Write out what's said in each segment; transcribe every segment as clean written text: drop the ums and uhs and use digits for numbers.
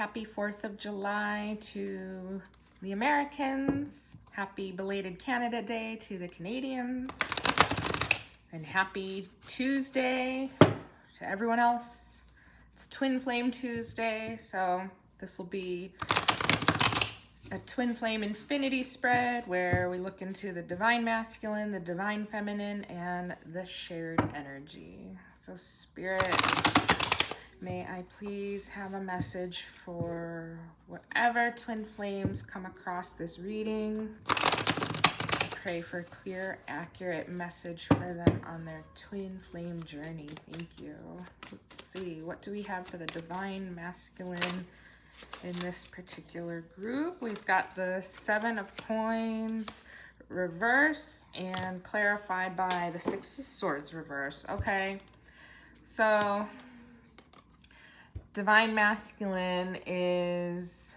Happy 4th of July to the Americans. Happy belated Canada Day to the Canadians. And happy Tuesday to everyone else. It's Twin Flame Tuesday, so this will be a Twin Flame Infinity spread where we look into the Divine Masculine, the Divine Feminine, and the shared energy. So Spirit, may I please have a message for whatever Twin Flames come across this reading. I pray for a clear, accurate message for them on their Twin Flame journey. Thank you. Let's see, what do we have for the Divine Masculine in this particular group? We've got the 7 of Coins reverse and clarified by the 6 of Swords reverse. Okay, so Divine Masculine is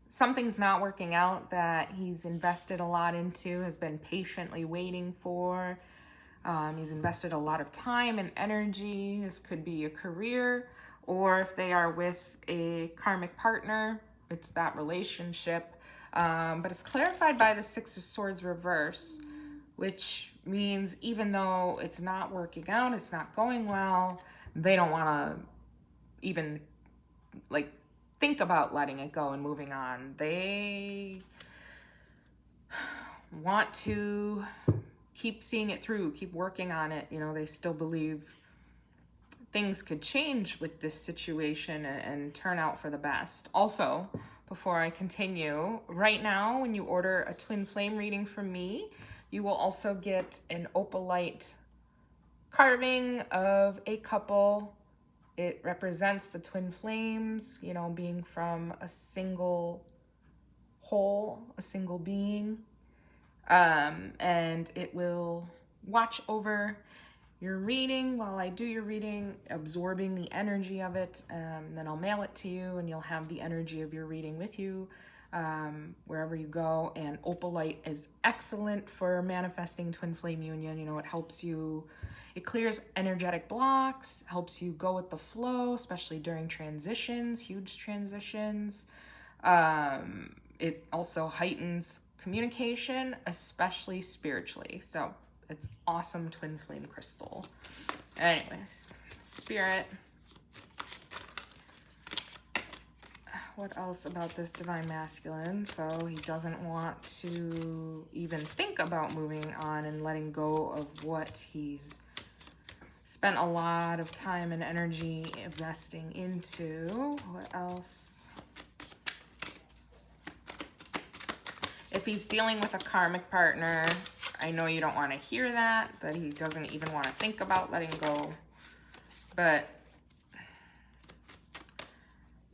something's not working out that he's invested a lot into, has been patiently waiting for. He's invested a lot of time and energy. This could be a career, or if they are with a karmic partner, it's that relationship. But it's clarified by the 6 of Swords reverse, which means even though it's not working out, it's not going well, they don't want to even think about letting it go and moving on. They want to keep seeing it through, keep working on it. You know, they still believe things could change with this situation and turn out for the best. Also, before I continue, right now, when you order a Twin Flame reading from me, you will also get an opalite carving of a couple. It represents the Twin Flames, you know, being from a single whole, a single being. And it will watch over your reading while I do your reading, absorbing the energy of it. Then I'll mail it to you and you'll have the energy of your reading with you wherever you go. And opalite is excellent for manifesting Twin Flame union. You know, it helps you, it clears energetic blocks, helps you go with the flow, especially during transitions, huge transitions. It also heightens communication, especially spiritually. So it's awesome Twin Flame crystal. Anyways, Spirit, what else about this Divine Masculine? So he doesn't want to even think about moving on and letting go of what he's spent a lot of time and energy investing into. What else? If he's dealing with a karmic partner, I know you don't want to hear that he doesn't even want to think about letting go. But,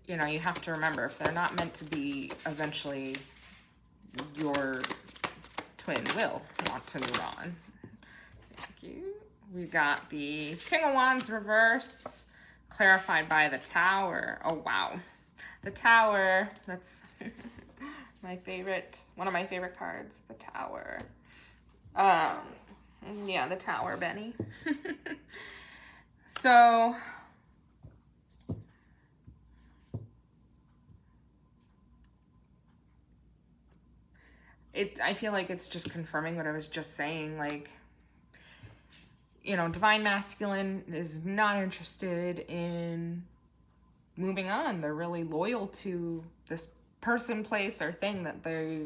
you know, you have to remember, if they're not meant to be, eventually your twin will want to move on. Thank you. We got the King of Wands reverse, clarified by the Tower. Oh, wow. The Tower, that's my favorite, one of my favorite cards, the Tower. Yeah, the Tower, Benny. So, I feel like it's just confirming what I was just saying. Like, you know, Divine Masculine is not interested in moving on. They're really loyal to this person, place, or thing that they,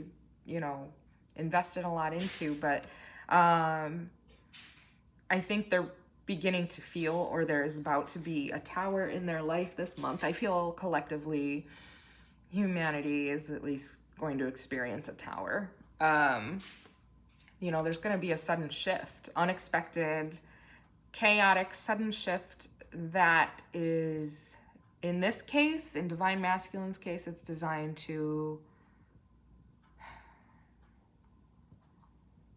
you know, invested a lot into. But I think they're beginning to feel, or there's about to be a tower in their life this month. I feel collectively humanity is at least going to experience a tower. You know, there's going to be a sudden shift, unexpected, chaotic, sudden shift that is, in this case, in Divine Masculine's case, it's designed to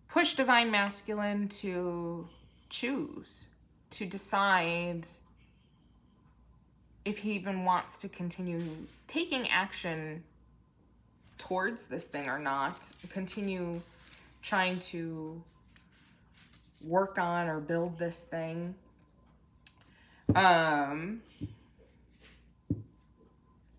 push Divine Masculine to choose, to decide if he even wants to continue taking action towards this thing or not, continue trying to work on or build this thing.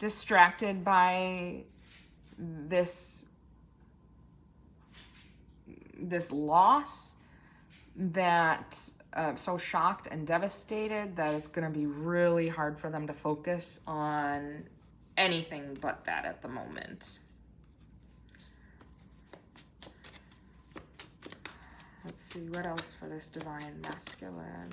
distracted by this loss, that so shocked and devastated that it's going to be really hard for them to focus on anything but that at the moment. Let's see what else for this divine masculine.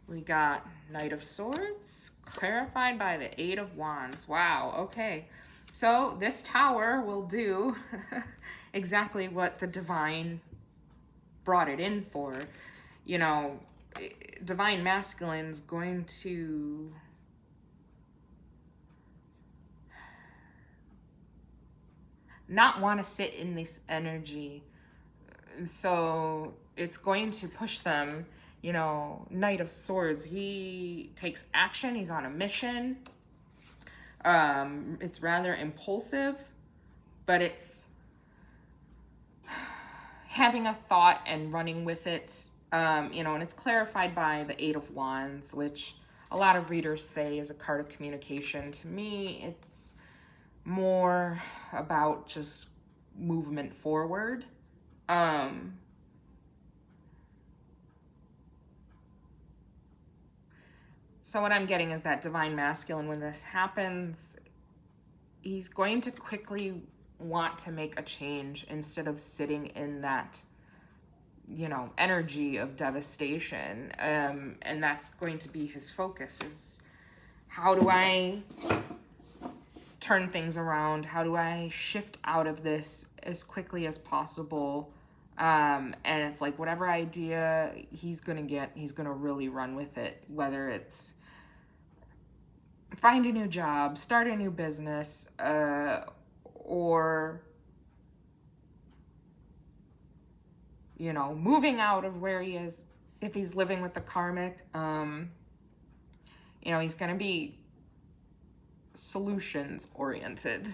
We got Knight of Swords, clarified by the Eight of Wands. Wow, okay. So this tower will do exactly what the divine brought it in for. You know, divine masculine's going to not want to sit in this energy. So it's going to push them. You know, Knight of Swords, he takes action, he's on a mission. It's rather impulsive, but it's having a thought and running with it. You know, and it's clarified by the Eight of Wands, which a lot of readers say is a card of communication. To me, it's more about just movement forward. So what I'm getting is that divine masculine, when this happens, he's going to quickly want to make a change instead of sitting in that, you know, energy of devastation. And that's going to be his focus, is how do I turn things around? How do I shift out of this as quickly as possible? And it's like whatever idea he's going to get, he's going to really run with it, whether it's find a new job, start a new business, or, you know, moving out of where he is. If he's living with the karmic, you know, he's going to be solutions oriented,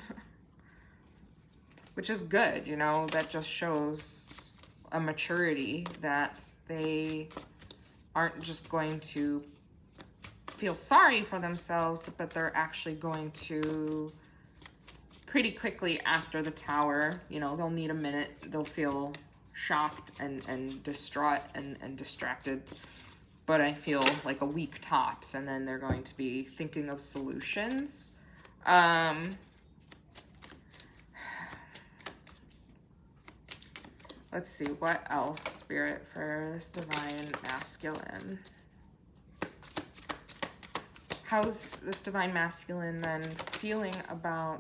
which is good. You know, that just shows a maturity, that they aren't just going to feel sorry for themselves, but they're actually going to pretty quickly after the tower, you know, they'll need a minute, they'll feel shocked and distraught and distracted, but I feel like a week tops, and then they're going to be thinking of solutions. Let's see, what else, Spirit, for this divine masculine? How's this divine masculine then feeling about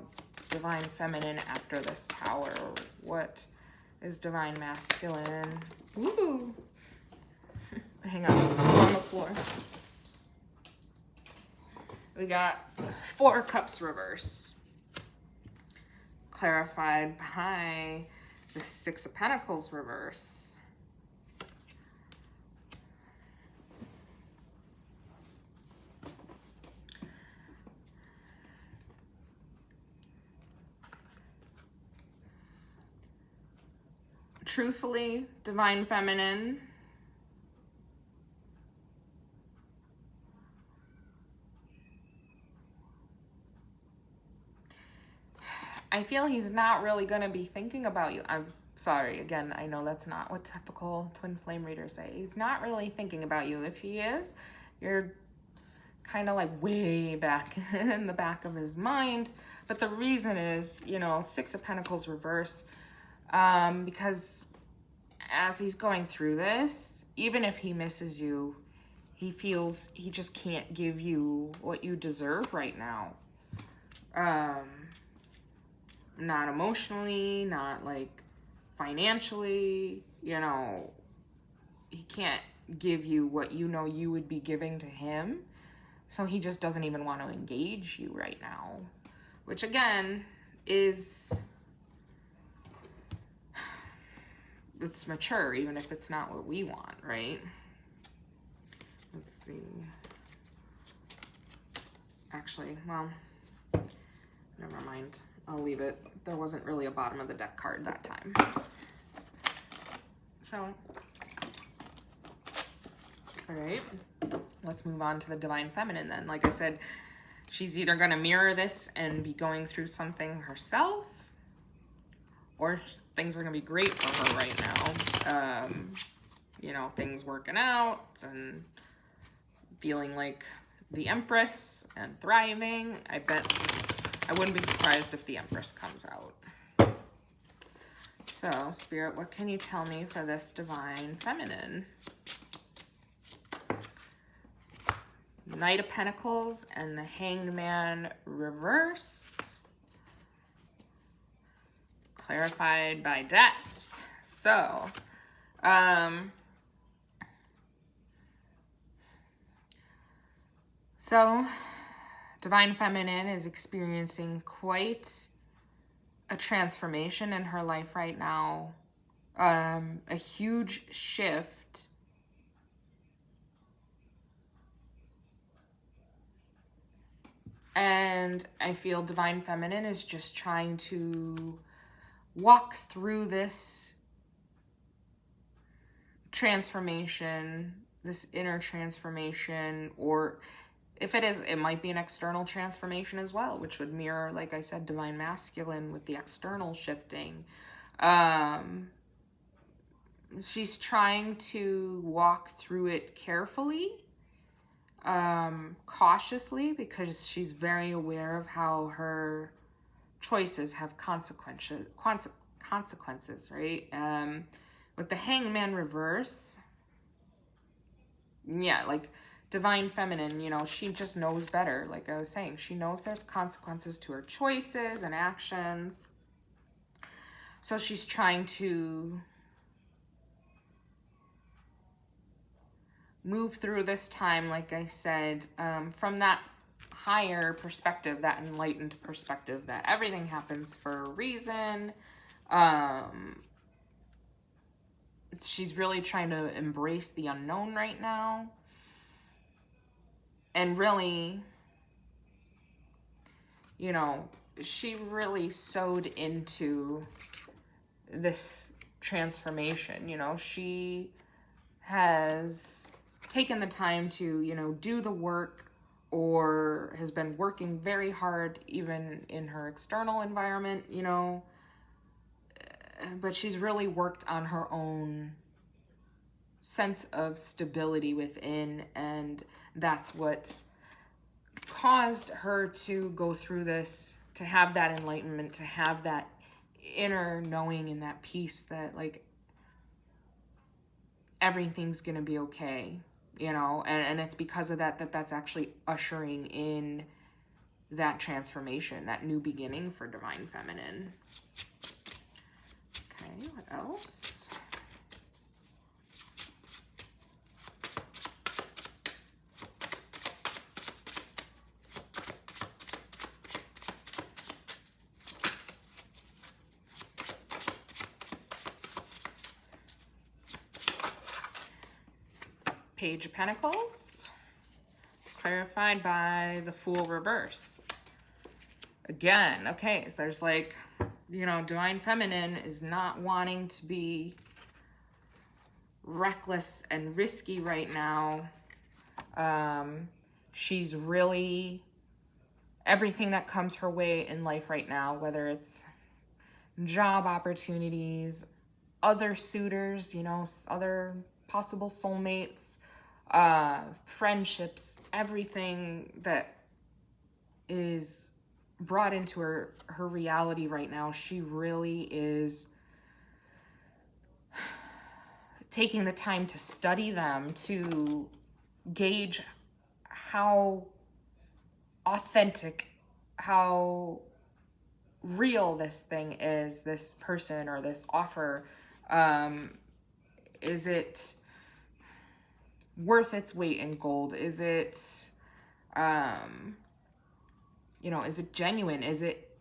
divine feminine after this tower? What is divine masculine? Ooh. Hang on, on the floor. We got Four Cups reverse, clarified by the Six of Pentacles reverse. Truthfully, divine feminine, I feel he's not really going to be thinking about you. I'm sorry, again, I know that's not what typical twin flame readers say. He's not really thinking about you. If he is, you're kind of like way back in the back of his mind. But the reason is, you know, Six of Pentacles reverse, because as he's going through this, even if he misses you, he feels he just can't give you what you deserve right now. Not emotionally, not like financially, you know, he can't give you what you know you would be giving to him. So he just doesn't even want to engage you right now, which again is, it's mature, even if it's not what we want, right? Let's see. Actually, well, never mind. I'll leave it. There wasn't really a bottom of the deck card that time. So, all right, let's move on to the Divine Feminine then. Like I said, she's either going to mirror this and be going through something herself, or things are going to be great for her right now. You know, things working out and feeling like the Empress and thriving. I wouldn't be surprised if the Empress comes out. So, Spirit, what can you tell me for this Divine Feminine? Knight of Pentacles and the Hanged Man reverse. Clarified by Death. So, Divine Feminine is experiencing quite a transformation in her life right now. A huge shift. And I feel Divine Feminine is just trying to walk through this transformation, this inner transformation, or if it is, it might be an external transformation as well, which would mirror, like I said, Divine Masculine with the external shifting. She's trying to walk through it carefully, cautiously, because she's very aware of how her choices have consequences, right? With the Hangman reverse, yeah, like Divine Feminine, you know, she just knows better. Like I was saying, she knows there's consequences to her choices and actions. So she's trying to move through this time, like I said, from that higher perspective, that enlightened perspective, that everything happens for a reason. She's really trying to embrace the unknown right now. And really, you know, she really sewed into this transformation. You know, she has taken the time to, you know, do the work, or has been working very hard even in her external environment, you know, but she's really worked on her own sense of stability within, and that's what's caused her to go through this, to have that enlightenment, to have that inner knowing and that peace that, like, everything's gonna be okay, you know, and it's because of that that's actually ushering in that transformation, that new beginning for Divine Feminine. Okay, what else? Page of Pentacles, clarified by the Fool reverse. Again, okay, so there's like, you know, Divine Feminine is not wanting to be reckless and risky right now. She's really, everything that comes her way in life right now, whether it's job opportunities, other suitors, you know, other possible soulmates, friendships, everything that is brought into her reality right now, she really is taking the time to study them, to gauge how authentic, how real this thing is, this person or this offer. Is it worth its weight in gold? Is it, you know, is it genuine? Is it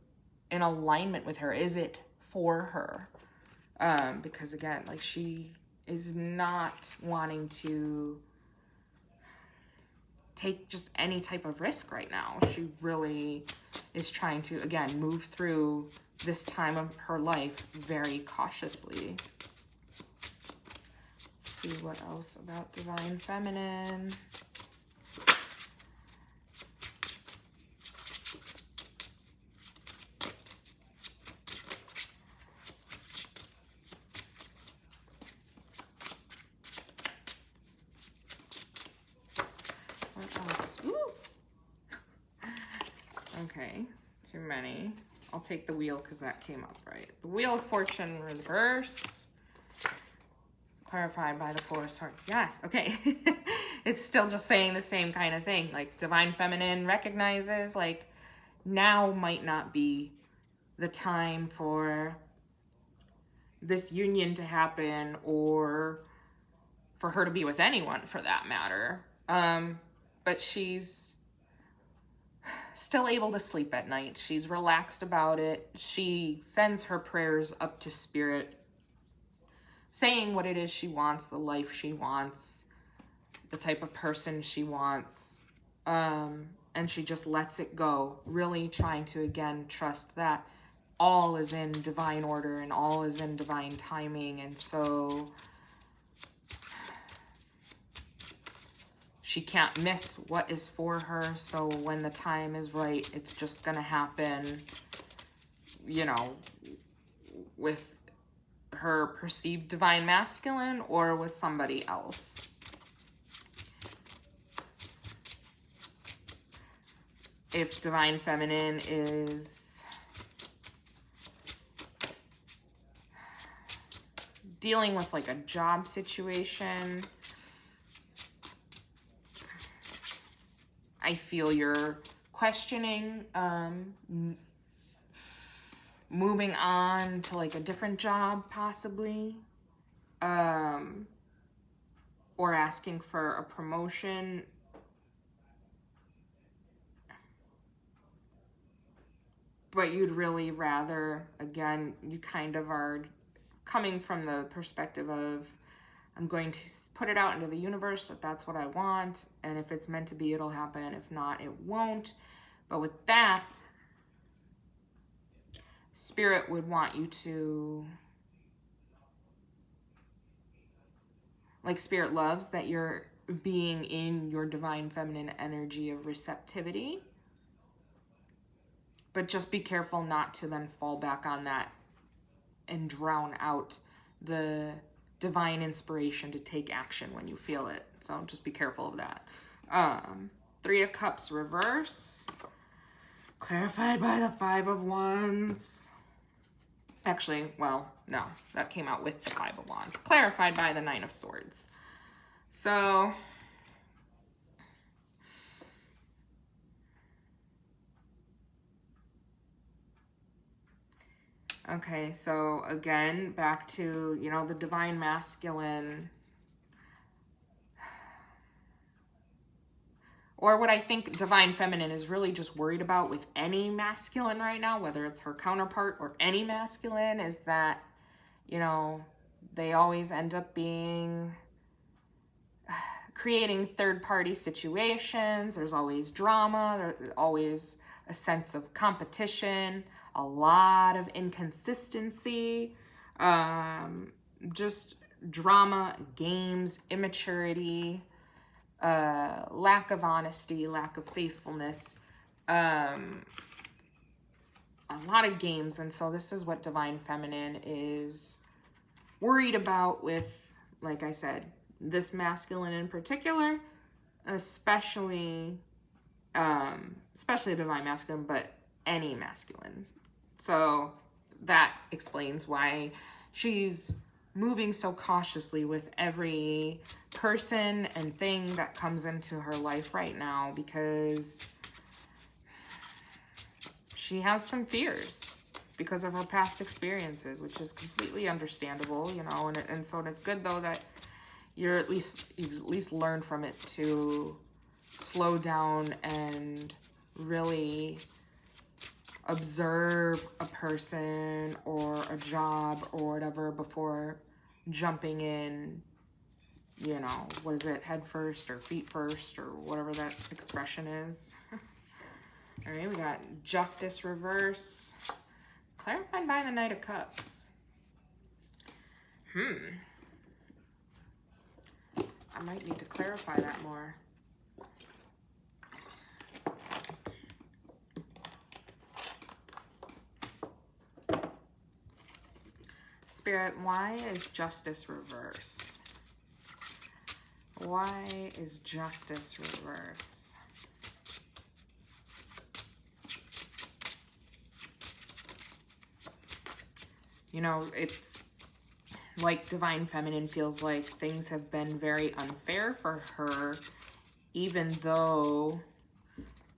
in alignment with her? Is it for her? Because again, like, she is not wanting to take just any type of risk right now. She really is trying to, again, move through this time of her life very cautiously. see what else about Divine Feminine. What else? Ooh. Okay, too many. I'll take the wheel because that came up right. The Wheel of Fortune reverse. Clarified by the Four of Swords. Yes, okay. It's still just saying the same kind of thing. Like Divine Feminine recognizes like now might not be the time for this union to happen or for her to be with anyone for that matter. But she's still able to sleep at night. She's relaxed about it. She sends her prayers up to Spirit, saying what it is she wants, the life she wants, the type of person she wants. And she just lets it go, really trying to, again, trust that all is in divine order and all is in divine timing. And so she can't miss what is for her. So when the time is right, it's just going to happen, you know, with her perceived divine masculine or with somebody else. If divine feminine is dealing with like a job situation, I feel you're questioning moving on to like a different job possibly, or asking for a promotion. But you'd really rather, again, you kind of are coming from the perspective of, I'm going to put it out into the universe that that's what I want. And if it's meant to be, it'll happen. If not, it won't. But with that, Spirit would want you to, like Spirit loves that you're being in your divine feminine energy of receptivity. But just be careful not to then fall back on that and drown out the divine inspiration to take action when you feel it. So just be careful of that. Three of Cups reverse. Clarified by the Five of Wands. Actually, well, no, that came out with the Five of Wands. Clarified by the Nine of Swords. So okay, so again, back to, you know, the divine masculine, or what I think divine feminine is really just worried about with any masculine right now, whether it's her counterpart or any masculine, is that, you know, they always end up creating third-party situations. There's always drama. There's always a sense of competition, a lot of inconsistency, just drama, games, immaturity, lack of honesty, lack of faithfulness, a lot of games. And so this is what divine feminine is worried about with, like I said, this masculine in particular, especially divine masculine, but any masculine. So that explains why she's moving so cautiously with every person and thing that comes into her life right now, because she has some fears because of her past experiences, which is completely understandable, you know, and so it's good though that you've at least learned from it to slow down and really observe a person or a job or whatever before jumping in, you know, what is it, head first or feet first or whatever that expression is. All right, we got Justice reverse, clarified by the Knight of Cups. might need to clarify that more. Spirit, why is justice reverse? Why is justice reverse? You know, it's like Divine Feminine feels like things have been very unfair for her, even though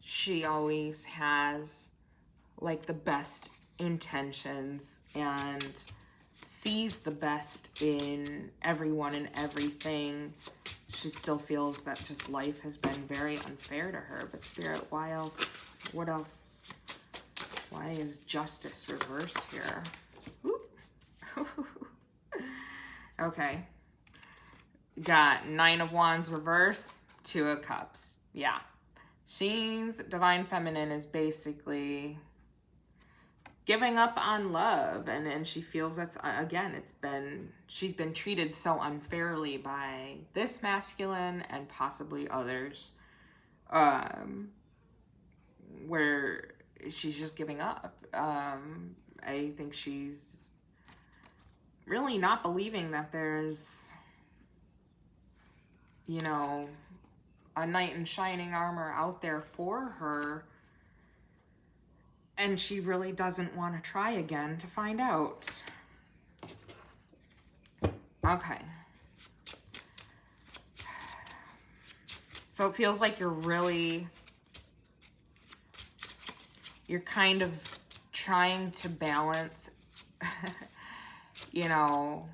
she always has like the best intentions and sees the best in everyone and everything. She still feels that just life has been very unfair to her. But Spirit, why else? What else? Why is justice reverse here? Okay. Got 9 of Wands reverse, 2 of Cups. Yeah. Divine Feminine is basically giving up on love, and she feels that's, again, she's been treated so unfairly by this masculine and possibly others, where she's just giving up. I think she's really not believing that there's, you know, a knight in shining armor out there for her. And she really doesn't want to try again to find out. Okay. So it feels like you're kind of trying to balance, you know,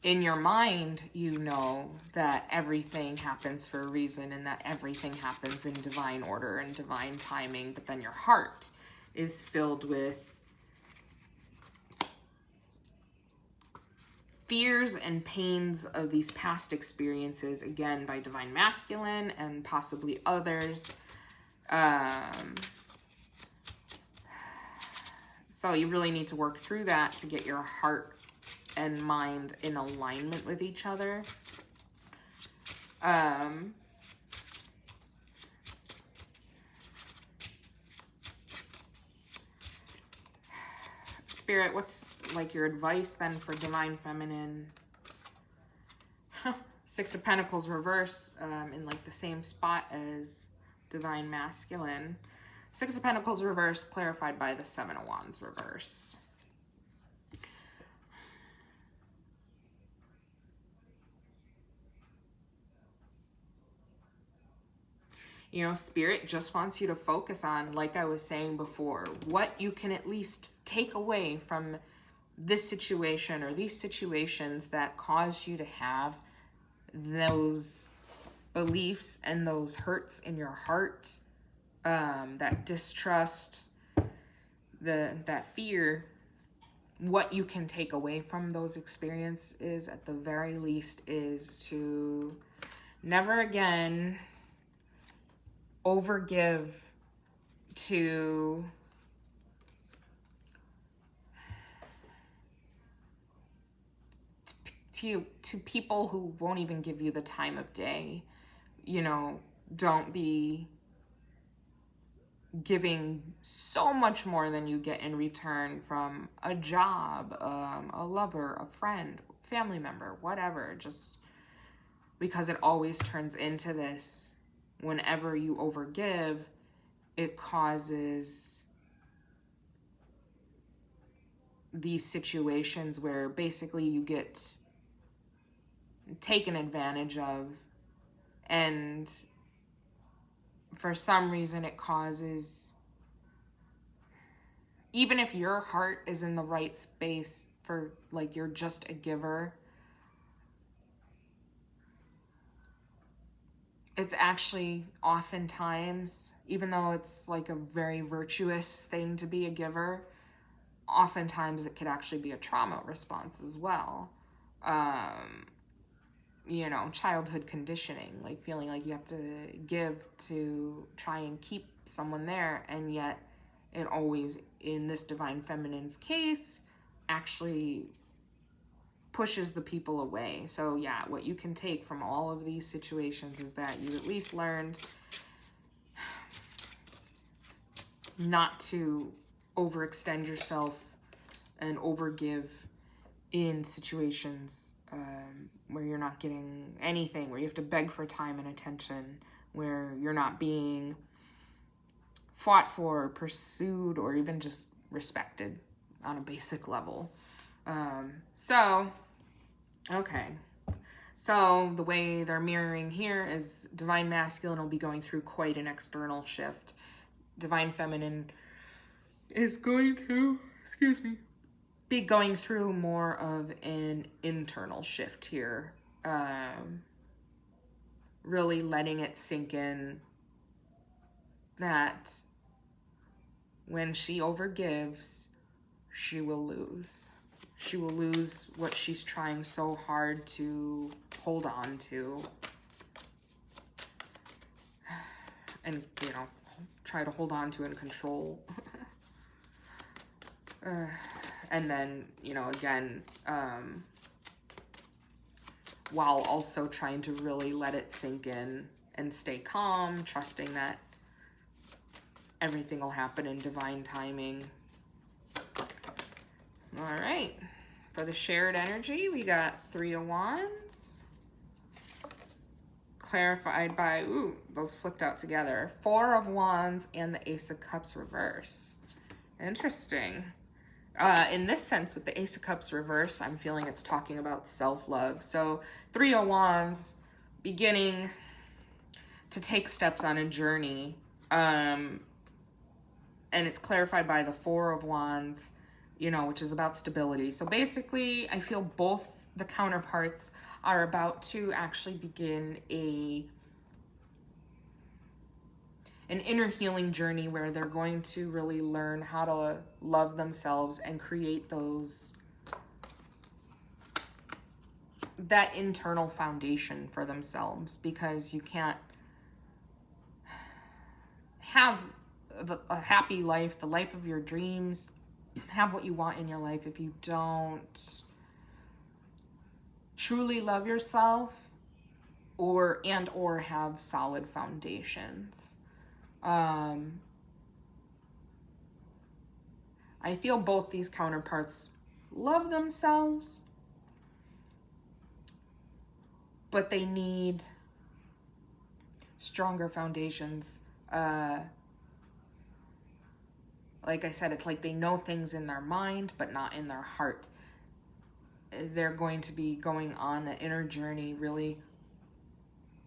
in your mind, you know that everything happens for a reason and that everything happens in divine order and divine timing, but then your heart is filled with fears and pains of these past experiences, again, by Divine Masculine and possibly others. So you really need to work through that to get your heart and mind in alignment with each other. Spirit, what's like your advice then for Divine Feminine? 6 of Pentacles reverse, in like the same spot as Divine Masculine. 6 of Pentacles reverse, clarified by the 7 of Wands reverse. You know, Spirit just wants you to focus on, like I was saying before, what you can at least take away from this situation or these situations that caused you to have those beliefs and those hurts in your heart, that distrust, that fear. What you can take away from those experiences at the very least is to never again overgive to people who won't even give you the time of day. You know, don't be giving so much more than you get in return from a job, a lover, a friend, family member, whatever, just because it always turns into this. Whenever you overgive, it causes these situations where basically you get taken advantage of, and for some reason it causes, even if your heart is in the right space for like you're just a giver, it's actually oftentimes, even though it's like a very virtuous thing to be a giver, oftentimes it could actually be a trauma response as well. You know, childhood conditioning, like feeling like you have to give to try and keep someone there, and yet it always, in this Divine Feminine's case, actually pushes the people away. So yeah, what you can take from all of these situations is that you at least learned not to overextend yourself and overgive in situations where you're not getting anything, where you have to beg for time and attention, where you're not being fought for, pursued, or even just respected on a basic level. Okay. So the way they're mirroring here is Divine Masculine will be going through quite an external shift. Divine Feminine is going to, be going through more of an internal shift here. Really letting it sink in that when she overgives, she will lose. She will lose what she's trying so hard to hold on to. And, you know, try to hold on to and control. And then, you know, again, while also trying to really let it sink in and stay calm, trusting that everything will happen in divine timing. All right. For the shared energy, we got 3 of Wands. Clarified by, ooh, those flipped out together. 4 of Wands and the Ace of Cups reverse. Interesting. In this sense, with the Ace of Cups reverse, I'm feeling it's talking about self-love. So 3 of Wands, beginning to take steps on a journey. And it's clarified by the 4 of Wands, you know, which is about stability. So basically, I feel both the counterparts are about to actually begin an inner healing journey where they're going to really learn how to love themselves and create that internal foundation for themselves, because you can't have a happy life, the life of your dreams, have what you want in your life if you don't truly love yourself or have solid foundations. I feel both these counterparts love themselves, but they need stronger foundations. Like I said, it's like they know things in their mind, but not in their heart. They're going to be going on an inner journey, really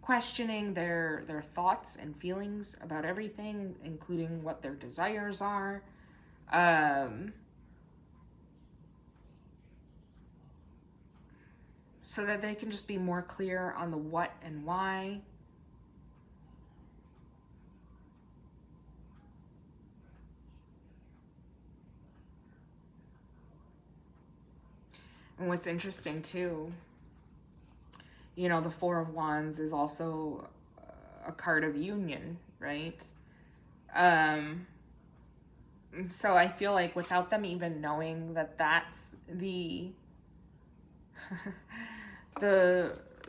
questioning their thoughts and feelings about everything, including what their desires are. So that they can just be more clear on the what and why. And what's interesting too, you know, the 4 of Wands is also a card of union, right? So I feel like without them even knowing that that's the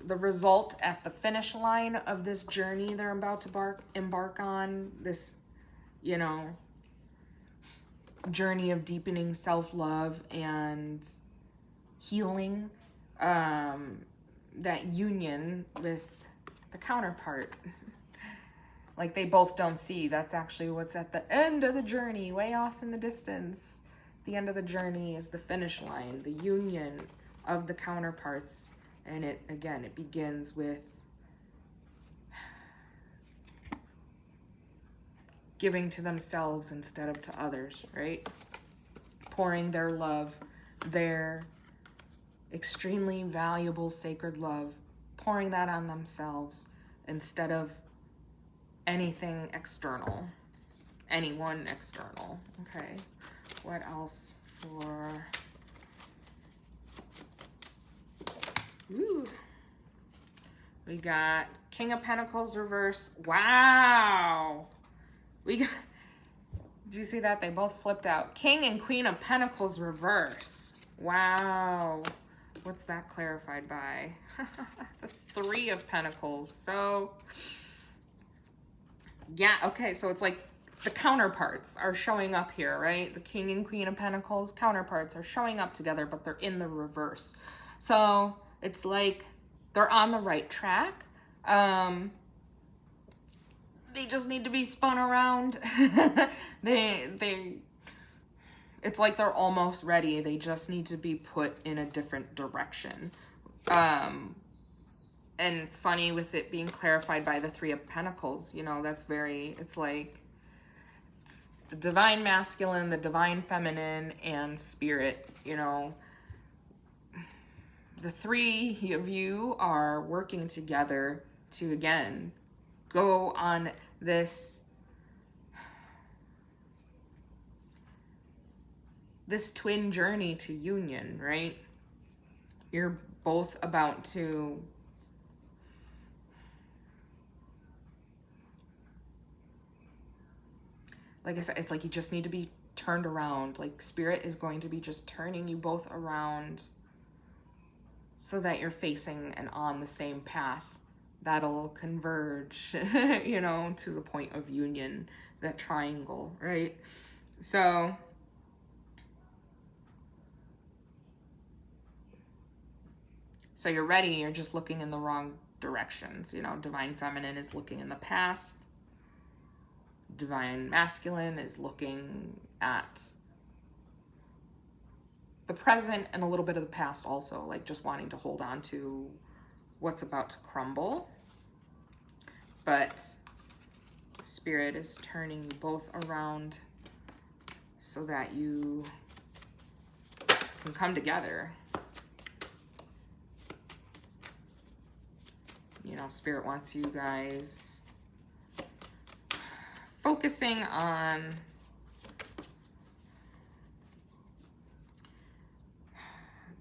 result at the finish line of this journey they're about to embark on, this, you know, journey of deepening self-love and healing, that union with the counterpart, like they both don't see, that's actually what's at the end of the journey, way off in the distance. The end of the journey is the finish line, the union of the counterparts. And it begins with giving to themselves instead of to others, right? Pouring their love, their extremely valuable sacred love, pouring that on themselves instead of anything external, anyone external. Okay, what else for... Ooh. We got King of Pentacles reverse. Wow. We got... Did you see that? They both flipped out. King and Queen of Pentacles reverse. Wow. what's that clarified by? The Three of Pentacles. So, yeah, okay, so it's like the counterparts are showing up here, right? The King and Queen of Pentacles counterparts are showing up together, but they're in the reverse. So it's like they're on the right track. They just need to be spun around. It's like they're almost ready. They just need to be put in a different direction. And it's funny with it being clarified by the Three of Pentacles, you know, that's very, it's like it's the divine masculine, the divine feminine, and spirit, you know. The three of you are working together to, again, go on this twin journey to union, right? You're both about to like I said, it's like you just need to be turned around. Like spirit is going to be just turning you both around so that you're facing and on the same path that'll converge, you know, to the point of union, that triangle, right? So you're ready, you're just looking in the wrong directions. You know, divine feminine is looking in the past. Divine masculine is looking at the present and a little bit of the past also, like just wanting to hold on to what's about to crumble. But spirit is turning you both around so that you can come together. You know, spirit wants you guys focusing on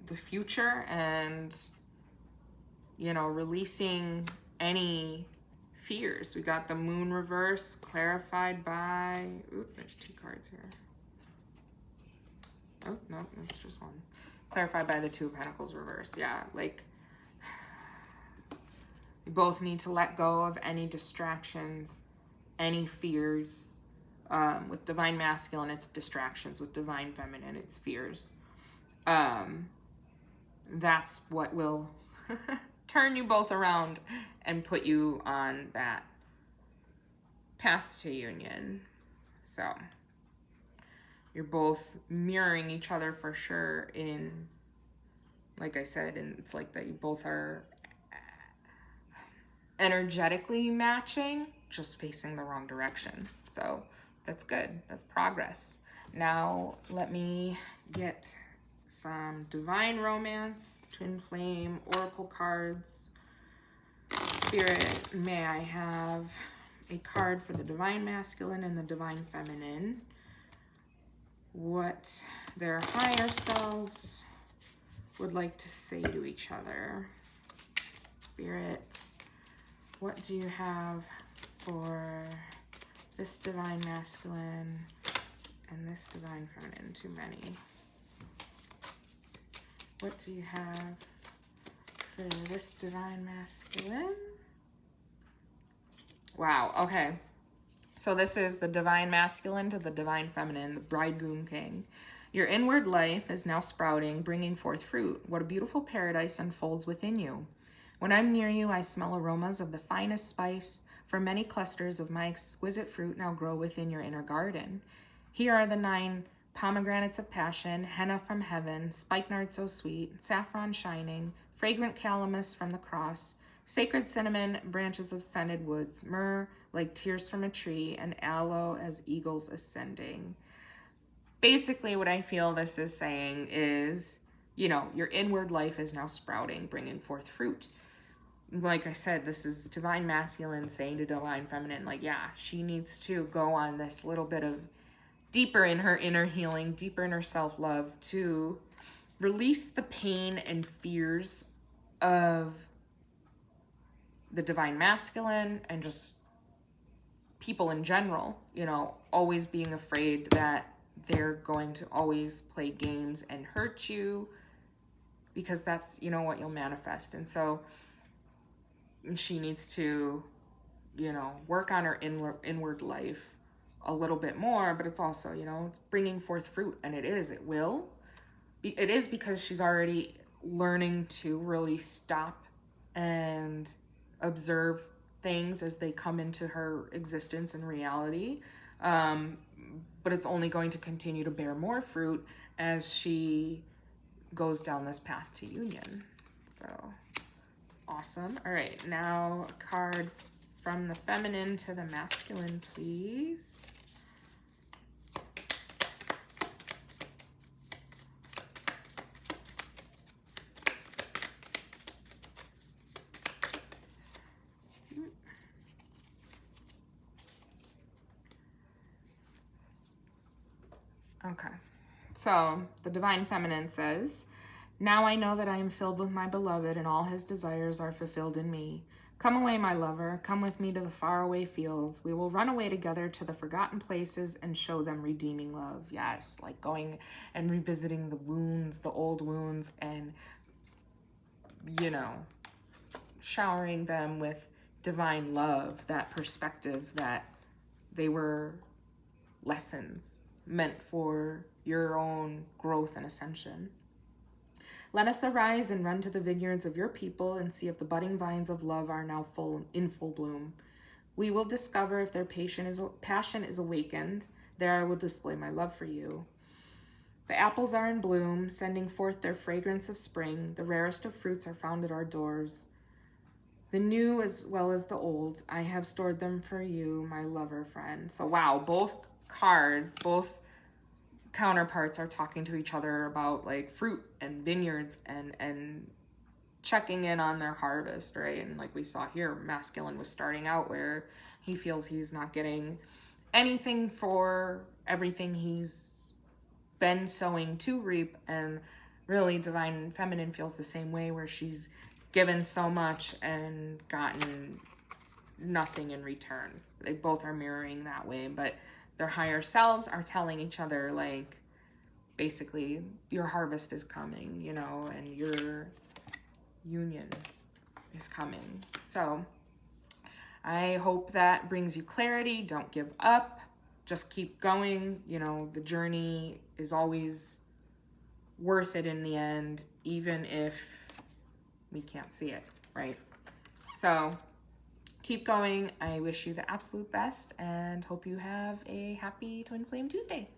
the future and, you know, releasing any fears. We got the Moon reverse clarified by, oop, there's two cards here. Oh, no, that's just one. Clarified by the Two of Pentacles reverse. Yeah, like you both need to let go of any distractions, any fears. With divine masculine, it's distractions. With divine feminine, it's fears. That's what will turn you both around and put you on that path to union. So you're both mirroring each other for sure in, like I said, and it's like that you both are energetically matching, just facing the wrong direction. So that's good. That's progress. Now let me get some divine romance, twin flame, oracle cards. Spirit, may I have a card for the divine masculine and the divine feminine? What their higher selves would like to say to each other. Spirit, what do you have for this divine masculine and this divine feminine? Too many. What do you have for this divine masculine? Wow, okay. So this is the divine masculine to the divine feminine, the bridegroom king. Your inward life is now sprouting, bringing forth fruit. What a beautiful paradise unfolds within you. When I'm near you, I smell aromas of the finest spice, for many clusters of my exquisite fruit now grow within your inner garden. Here are the 9 pomegranates of passion, henna from heaven, spikenard so sweet, saffron shining, fragrant calamus from the cross, sacred cinnamon, branches of scented woods, myrrh like tears from a tree, and aloe as eagles ascending. Basically, what I feel this is saying is, you know, your inward life is now sprouting, bringing forth fruit. Like I said, this is divine masculine saying to divine feminine, like, yeah, she needs to go on this little bit of deeper in her inner healing, deeper in her self-love, to release the pain and fears of the divine masculine and just people in general, you know, always being afraid that they're going to always play games and hurt you, because that's, you know, what you'll manifest. And so she needs to, you know, work on her inward life a little bit more, but it's also, you know, it's bringing forth fruit, and it is because she's already learning to really stop and observe things as they come into her existence and reality. But it's only going to continue to bear more fruit as she goes down this path to union. So awesome. All right, now a card from the feminine to the masculine, please. Okay, so the Divine Feminine says, now I know that I am filled with my beloved, and all his desires are fulfilled in me. Come away, my lover. Come with me to the faraway fields. We will run away together to the forgotten places and show them redeeming love. Yes, like going and revisiting the wounds, the old wounds, and, you know, showering them with divine love, that perspective that they were lessons meant for your own growth and ascension. Let us arise and run to the vineyards of your people and see if the budding vines of love are now in full bloom. We will discover if their passion is awakened. There I will display my love for you. The apples are in bloom, sending forth their fragrance of spring. The rarest of fruits are found at our doors. The new as well as the old, I have stored them for you, my lover friend. So wow, both cards, both counterparts are talking to each other about like fruit and vineyards and checking in on their harvest, right? And like we saw here, masculine was starting out where he feels he's not getting anything for everything he's been sowing to reap, and really Divine Feminine feels the same way, where she's given so much and gotten nothing in return. They both are mirroring that way, but their higher selves are telling each other, like, basically, your harvest is coming, you know, and your union is coming. So I hope that brings you clarity. Don't give up. Just keep going. You know, the journey is always worth it in the end, even if we can't see it, right? So keep going. I wish you the absolute best and hope you have a happy Twin Flame Tuesday.